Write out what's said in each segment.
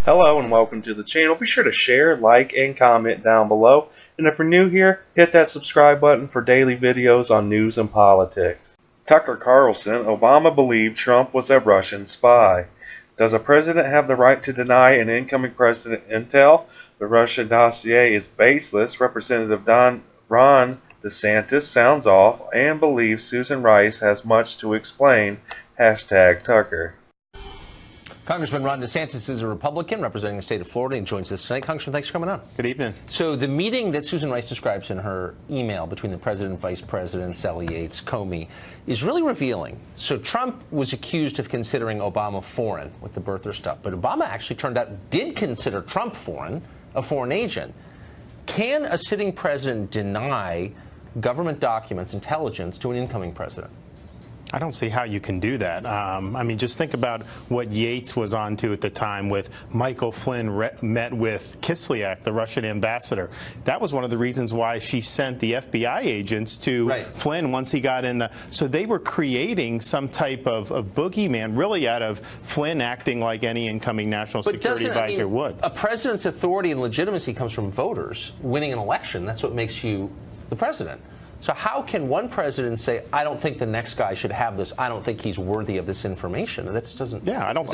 Hello and welcome to the channel. Be sure to share, like, and comment down below. And if you're new here, hit that subscribe button for daily videos on news and politics. Tucker Carlson, Obama believed Trump was a Russian spy. Does a president have the right to deny an incoming president intel? The Russia dossier is baseless. Representative Ron DeSantis sounds off and believes Susan Rice has much to explain. #Tucker. Congressman Ron DeSantis is a Republican representing the state of Florida and joins us tonight. Congressman, thanks for coming on. Good evening. So the meeting that Susan Rice describes in her email between the president and vice president, Sally Yates, Comey, is really revealing. So Trump was accused of considering Obama foreign with the birther stuff, but Obama actually turned out did consider Trump foreign, a foreign agent. Can a sitting president deny government documents, intelligence, to an incoming president? I don't see how you can do that. I mean, just think about what Yates was on to at the time with Michael Flynn met with Kislyak, the Russian ambassador. That was one of the reasons why she sent the FBI agents to Flynn once he got in the... So they were creating some type of boogeyman, really out of Flynn acting like any incoming national security advisor would. A president's authority and legitimacy comes from voters winning an election. That's what makes you the president. So how can one president say, I don't think the next guy should have this, I don't think he's worthy of this information? That just doesn't... Yeah, I don't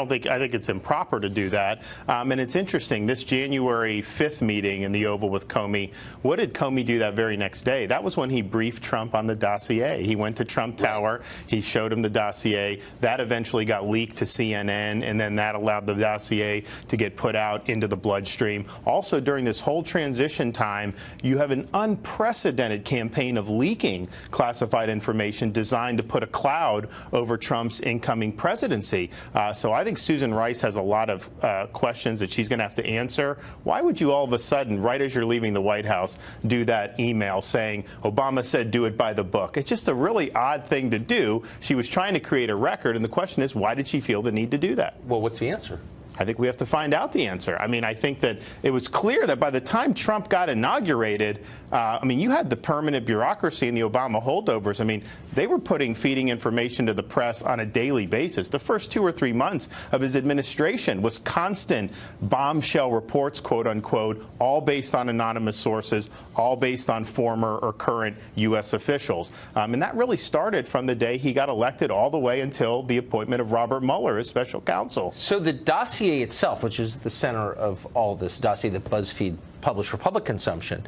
think it's improper to do that. And it's interesting, this January 5th meeting in the Oval with Comey, what did Comey do that very next day? That was when he briefed Trump on the dossier. He went to Trump Tower, he showed him the dossier. That eventually got leaked to CNN, and then that allowed the dossier to get put out into the bloodstream. Also, during this whole transition time, you have an unprecedented campaign of leaking classified information designed to put a cloud over Trump's incoming presidency. So I think Susan Rice has a lot of questions that she's going to have to answer. Why would you all of a sudden, right as you're leaving the White House, do that email saying Obama said do it by the book? It's just a really odd thing to do. She was trying to create a record, and the question is, why did she feel the need to do that? Well, what's the answer? I think we have to find out the answer. I mean, I think that it was clear that by the time Trump got inaugurated, I mean, you had the permanent bureaucracy and the Obama holdovers. I mean, they were feeding information to the press on a daily basis. The first 2 or 3 months of his administration was constant bombshell reports, quote unquote, all based on anonymous sources, all based on former or current U.S. officials. And that really started from the day he got elected all the way until the appointment of Robert Mueller as special counsel. So the dossier itself, which is the center of all this dossier that BuzzFeed published for public consumption,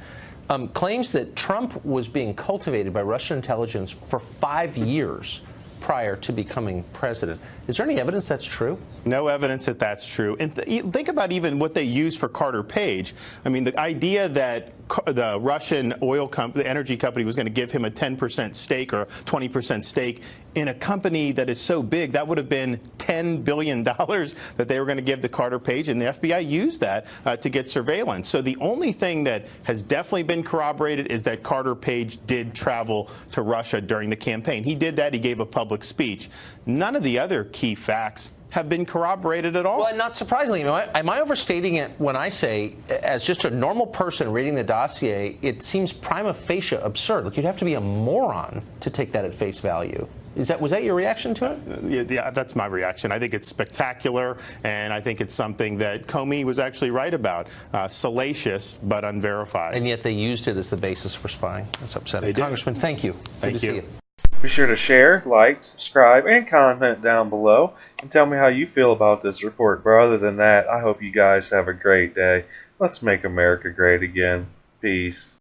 claims that Trump was being cultivated by Russian intelligence for 5 years prior to becoming president. Is there any evidence that's true? No evidence that that's true. And think about even what they used for Carter Page. I mean, the idea that the Russian oil company, the energy company, was going to give him a 10% stake or 20% stake in a company that is so big, that would have been $10 billion that they were going to give to Carter Page, and the FBI used that to get surveillance. So the only thing that has definitely been corroborated is that Carter Page did travel to Russia during the campaign. He did that. He gave a public speech. None of the other key facts have been corroborated at all. Well, and not surprisingly, am I overstating it when I say, as just a normal person reading the dossier, it seems prima facie absurd? Like, you'd have to be a moron to take that at face value. Was that your reaction to it? Yeah, that's my reaction. I think it's spectacular, and I think it's something that Comey was actually right about. Salacious, but unverified. And yet they used it as the basis for spying. That's upsetting. Congressman, thank you. Thank you. See you. Be sure to share, like, subscribe, and comment down below, and tell me how you feel about this report. But other than that, I hope you guys have a great day. Let's make America great again. Peace.